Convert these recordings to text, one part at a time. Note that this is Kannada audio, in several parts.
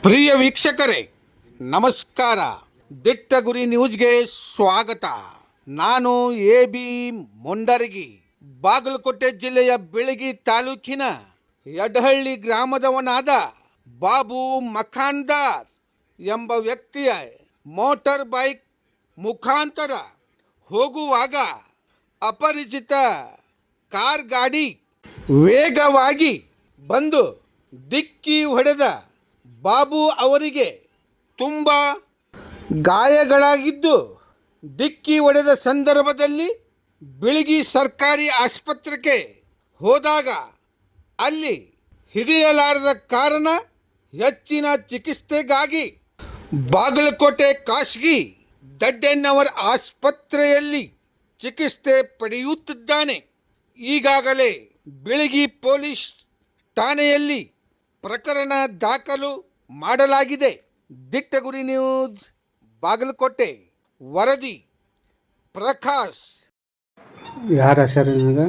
ಪ್ರಿಯ ವೀಕ್ಷಕರೇ ನಮಸ್ಕಾರ. ದಿಟ್ಟ ಗುರಿ ನ್ಯೂಸ್ಗೆ ಸ್ವಾಗತ. ನಾನು ಎ.ಬಿ. ಮೊಂಡರಗಿ. ಬಾಗಲಕೋಟೆ ಜಿಲ್ಲೆಯ ಬೆಳಗಿ ತಾಲೂಕಿನ ಯಡಹಳ್ಳಿ ಗ್ರಾಮದವನಾದ ಬಾಬು ಮಖಾಂದಾರ್ ಎಂಬ ವ್ಯಕ್ತಿಯ ಮೋಟಾರ್ ಬೈಕ್ ಮುಖಾಂತರ ಹೋಗುವಾಗ ಅಪರಿಚಿತ ಕಾರ್ ಗಾಡಿ ವೇಗವಾಗಿ ಬಂದು ಡಿಕ್ಕಿ ಹೊಡೆದ ಬಾಬು ಅವರಿಗೆ ತುಂಬ ಗಾಯಗಳಾಗಿದ್ದು, ಡಿಕ್ಕಿ ಹೊಡೆದ ಸಂದರ್ಭದಲ್ಲಿ ಬೆಳಗಿ ಸರ್ಕಾರಿ ಆಸ್ಪತ್ರೆಗೆ ಹೋದಾಗ ಅಲ್ಲಿ ಹಿಡಿಯಲಾರದ ಕಾರಣ ಹೆಚ್ಚಿನ ಚಿಕಿತ್ಸೆಗಾಗಿ ಬಾಗಲಕೋಟೆ ಖಾಸಗಿ ದಡ್ಡಣ್ಣವರ ಆಸ್ಪತ್ರೆಯಲ್ಲಿ ಚಿಕಿತ್ಸೆ ಪಡೆಯುತ್ತಿದ್ದಾನೆ. ಈಗಾಗಲೇ ಬೆಳಗಿ ಪೊಲೀಸ್ ಠಾಣೆಯಲ್ಲಿ ಪ್ರಕರಣ ದಾಖಲು ಮಾಡಲಾಗಿದೆ. ದಿಟ್ಟಗುರಿ ನ್ಯೂಸ್ ಬಾಗಲಕೋಟೆ. ವರದಿ ಪ್ರಕಾಶ್. ಯಾರು ಹೆಸರು ನಿನಗೆ?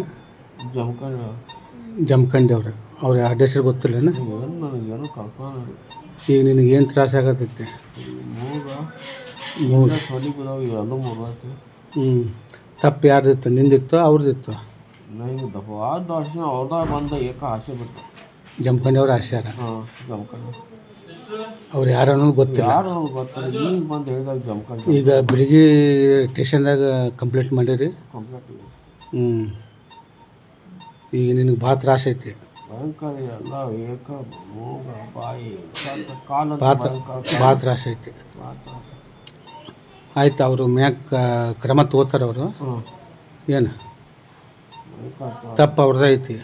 ಜಮಖಂಡಿ ಅವ್ರ ಹೆಸರು ಗೊತ್ತಿಲ್ಲನ? ಈಗ ನಿನಗೇನು ತ್ರಾಸ ಆಗತ್ತೈತಿ? ತಪ್ಪು ಯಾರ್ದಿತ್ತು? ನಿಂದಿತ್ತು ಅವ್ರದ್ದಿತ್ತು? ಜಮಖಂಡಿ ಅವ್ರ ಆಶಾರ. ಅವ್ರು ಯಾರು ಅನ್ನೋದು ಗೊತ್ತಿಲ್ಲ. ಈಗ ಬೆಳಿಗ್ಗೆ ಸ್ಟೇಷನ್ದಾಗ ಕಂಪ್ಲೇಂಟ್ ಮಾಡೀರಿ? ಈಗ ನಿನಗೆ ಭಾಳ ತ್ರಾಸ ಐತಿ? ಭಾಳ ತ್ರಾಸ ಐತಿ. ಆಯ್ತು, ಅವರು ಮ್ಯಾಗ ಕ್ರಮ ತಗೋತಾರೆ. ಅವರು ಏನು ತಪ್ಪು ಅವ್ರದ್ದು ಐತಿ?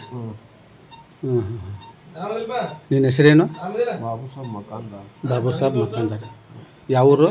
ನಿನ್ನ ಹೆಸರೇನು? ಬಾಬು ಸಾಬ್ ಮಖಾಂದಾರ್. ಯಾವ ಊರು?